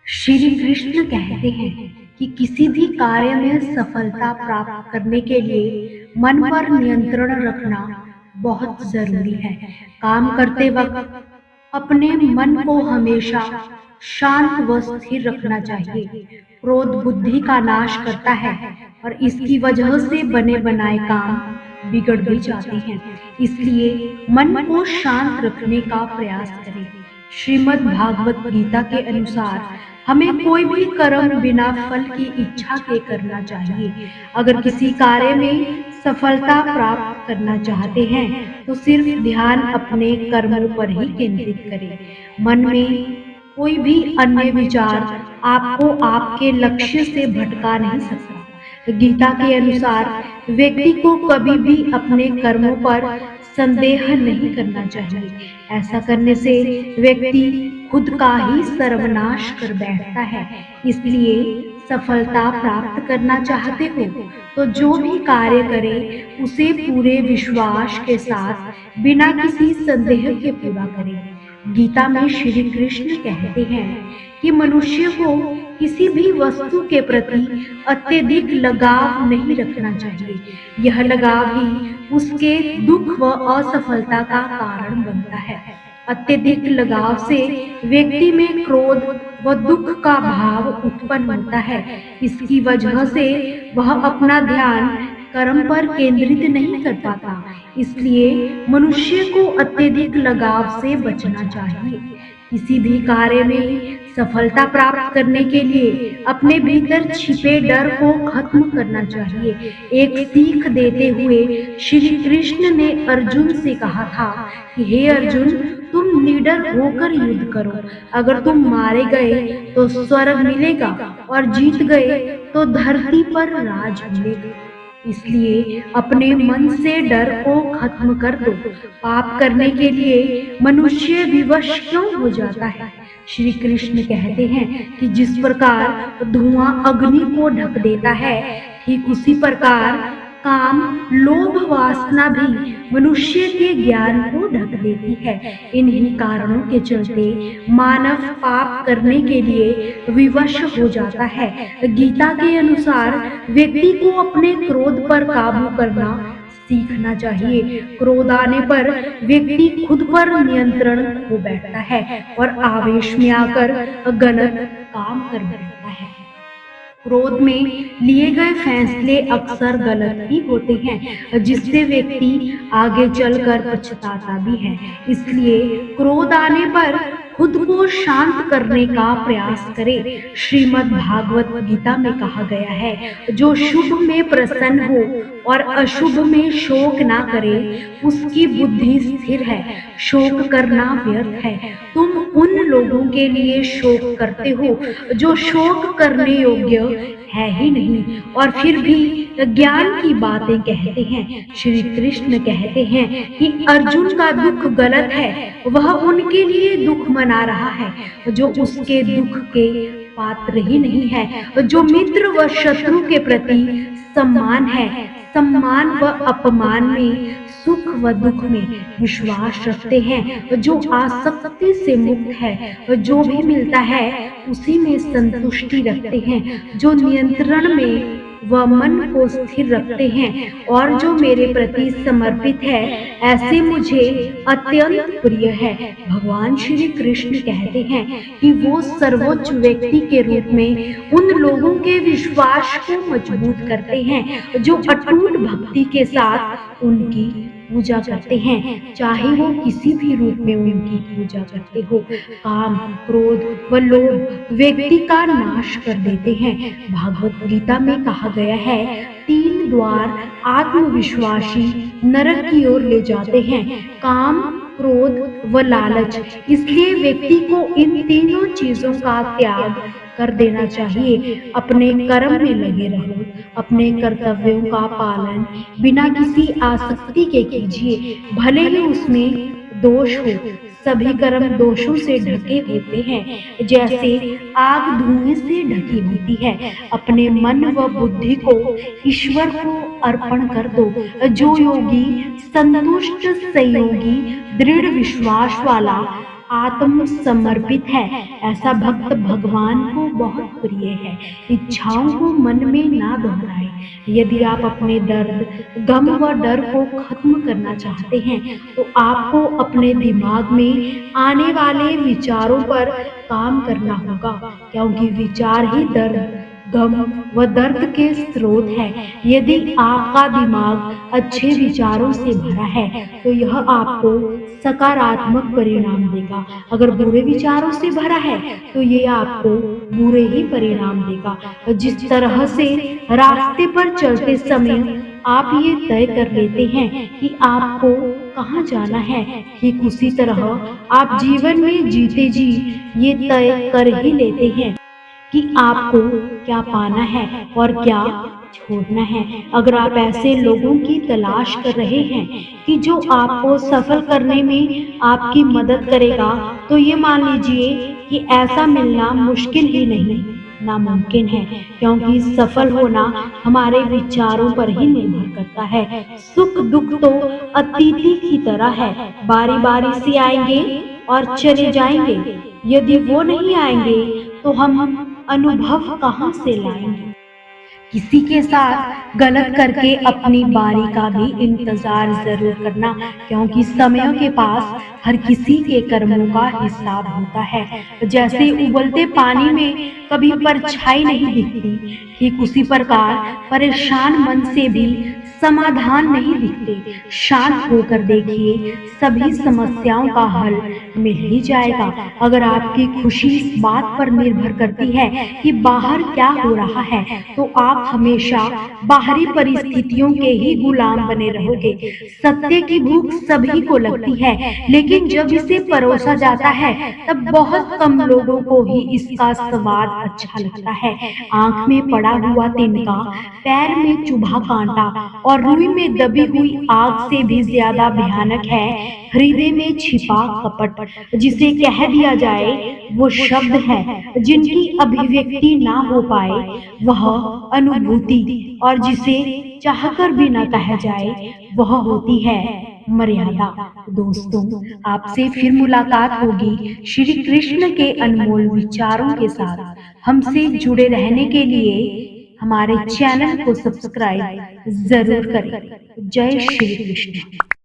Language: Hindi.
श्री कृष्ण कहते हैं कि किसी भी कार्य में सफलता प्राप्त करने के लिए मन पर नियंत्रण रखना बहुत जरूरी है। काम करते वक्त अपने मन को हमेशा शांत व स्थिर रखना चाहिए। क्रोध बुद्धि का नाश करता है और इसकी वजह से बने बनाए काम बिगड़ भी जाते हैं। इसलिए मन को शांत रखने का प्रयास करें। श्रीमद् भागवत गीता के अनुसार हमें कोई भी कर्म बिना फल की इच्छा के करना चाहिए। अगर किसी कार्य में सफलता प्राप्त करना चाहते हैं तो सिर्फ ध्यान अपने कर्मों पर ही केंद्रित करें। मन में कोई भी अन्य विचार आपको आपके लक्ष्य से भटका नहीं सकता। गीता के अनुसार व्यक्ति को कभी भी अपने कर्मों पर संदेह नहीं करना चाहिए। ऐसा करने से व्यक्ति खुद का ही सर्वनाश कर बैठता है। इसलिए सफलता प्राप्त करना चाहते हो तो जो भी कार्य करें उसे पूरे विश्वास के साथ बिना किसी संदेह के पूरा करें। गीता में श्री कृष्ण कहते हैं कि मनुष्य को किसी भी वस्तु के प्रति अत्यधिक लगाव नहीं रखना चाहिए। यह लगाव ही उसके दुख व असफलता का कारण बनता है। अत्यधिक लगाव से व्यक्ति में क्रोध व दुख का भाव उत्पन्न होता है। इसकी वजह से वह अपना ध्यान कर्म पर केंद्रित नहीं कर पाता। इसलिए मनुष्य को अत्यधिक लगाव से बचना चाहिए। किसी भी कार्य में सफलता प्राप्त करने के लिए अपने भीतर छिपे डर को खत्म करना चाहिए। एक सीख देते हुए श्री कृष्ण ने अर्जुन से कहा था कि हे अर्जुन, तुम निडर होकर युद्ध करो। अगर तुम मारे गए तो स्वर्ग मिलेगा और जीत गए तो धरती पर राज मिलेगा। इसलिए अपने मन से डर को खत्म कर दो। पाप करने के लिए मनुष्य विवश क्यों हो जाता है? श्री कृष्ण कहते हैं कि जिस प्रकार धुआं अग्नि को ढक देता है, ठीक उसी प्रकार काम, लोभ, वासना भी मनुष्य के ज्ञान को ढक देती है। इन्हीं कारणों के चलते मानव पाप करने के लिए विवश हो जाता है। गीता के अनुसार व्यक्ति को अपने क्रोध पर काबू करना सीखना चाहिए। क्रोध आने पर व्यक्ति खुद पर नियंत्रण खो बैठता है और आवेश में आकर गलत काम कर बैठता है। क्रोध में लिए गए फैसले अक्सर गलत ही होते हैं, जिससे व्यक्ति आगे चलकर पछताता भी है। इसलिए क्रोध आने पर खुद को शांत करने का प्रयास करें। श्रीमद् भागवत गीता में कहा गया है, जो शुभ में प्रसन्न हो और अशुभ में शोक ना करे, उसकी बुद्धि स्थिर है। शोक करना व्यर्थ है। तुम उन लोगों के लिए शोक करते हो जो शोक करने योग्य है ही नहीं और फिर भी ज्ञान की बातें कहते हैं। श्री कृष्ण कहते हैं कि अर्जुन का दुख गलत है। वह उनके लिए दुख मना रहा है जो उसके दुख के पात्र ही नहीं है। जो मित्र व शत्रु के प्रति सम्मान है, सम्मान व अपमान में, सुख व दुख में विश्वास रखते हैं, जो आसक्ति से मुक्त है, जो भी मिलता है उसी में संतुष्टि रखते हैं, जो नियंत्रण में व मन को स्थिर रखते हैं और जो मेरे प्रति समर्पित है, ऐसे मुझे अत्यंत प्रिय है। भगवान श्री कृष्ण कहते हैं कि वो सर्वोच्च व्यक्ति के रूप में उन लोगों के विश्वास को मजबूत करते हैं जो अटूट भक्ति के साथ उनकी पूजा करते हैं, चाहे वो किसी भी रूप में उनकी पूजा करते हो। काम, क्रोध व लोभ व्यक्ति का नाश कर देते हैं। भागवत गीता में कहा गया है, 3 द्वार आत्मविश्वासी नरक की ओर ले जाते हैं, काम, क्रोध व लालच। इसलिए व्यक्ति को इन तीनों चीजों का त्याग कर देना चाहिए। अपने कर्म में लगे रहो, अपने कर्तव्यों का पालन बिना किसी आसक्ति के कीजिए, भले ही उसमें दोष हो। सभी कर्म दोषों से ढके होते हैं, जैसे आग धुएं से ढकी होती है। अपने मन व बुद्धि को ईश्वर को अर्पण कर दो। जो योगी संतुष्ट, संयोगी, दृढ़ विश्वास वाला आत्म समर्पित है, ऐसा भक्त भगवान को बहुत प्रिय है। इच्छाओं को मन में ना दोहराए। यदि आप अपने दर्द, गम व डर को खत्म करना चाहते हैं, तो आपको अपने दिमाग में आने वाले विचारों पर काम करना होगा, क्योंकि विचार ही दर्द, गम व दर्द के स्रोत है। यदि आपका दिमाग अच्छे विचारों से भरा है, तो यह आपको सकारात्मक परिणाम देगा। अगर बुरे विचारों से भरा है, तो ये आपको बुरे ही परिणाम देगा। जिस तरह से रास्ते पर चलते समय आप ये तय कर लेते हैं कि आपको कहाँ जाना है, ठीक उसी तरह आप जीवन में जीते जी ये तय कर ही लेते हैं कि आपको क्या पाना है और क्या छोड़ना है। अगर आप ऐसे लोगों की तलाश कर रहे हैं कि जो आपको सफल करने में आपकी मदद करेगा, तो ये मान लीजिए कि ऐसा मिलना मुश्किल ही नहीं, नामुमकिन है, क्योंकि सफल होना हमारे विचारों पर ही निर्भर करता है। सुख दुख तो अतिथि की तरह है, बारी बारी से आएंगे और चले जाएंगे। यदि वो नहीं आएंगे, तो हम अनुभव कहाँ से लाएंगे। किसी के साथ गलत करके अपनी बारी का भी इंतजार जरूर करना, क्योंकि समय के पास हर किसी के कर्मों का हिसाब होता है। जैसे उबलते पानी में कभी परछाई नहीं दिखती, ठीक उसी प्रकार परेशान मन से भी समाधान नहीं दिखते। शांत होकर देखिए, सभी समस्याओं का हल मिल ही जाएगा। अगर आपकी खुशी इस बात पर निर्भर करती है कि बाहर क्या हो रहा है, तो आप हमेशा बाहरी परिस्थितियों के ही गुलाम बने रहोगे। सत्य की भूख सभी को लगती है, लेकिन जब इसे परोसा जाता है, तब बहुत कम लोगों को ही इसका स्वाद अच्छा लगता है। आंख में पड़ा हुआ तिनका, पैर में चुभा कांटा और रुई में दबी हुई आग से भी ज्यादा भयानक है हृदय में छिपा कपट। जिसे कह दिया जाए वो शब्द है, जिनकी अभिव्यक्ति ना हो पाए वह अनुभूति, और जिसे चाहकर भी ना कहा जाए वह होती है मर्यादा। दोस्तों, आपसे फिर मुलाकात होगी श्री कृष्ण के अनमोल विचारों के साथ। हमसे जुड़े रहने के लिए हमारे चैनल को सब्सक्राइब जरूर करें। जय श्री कृष्ण।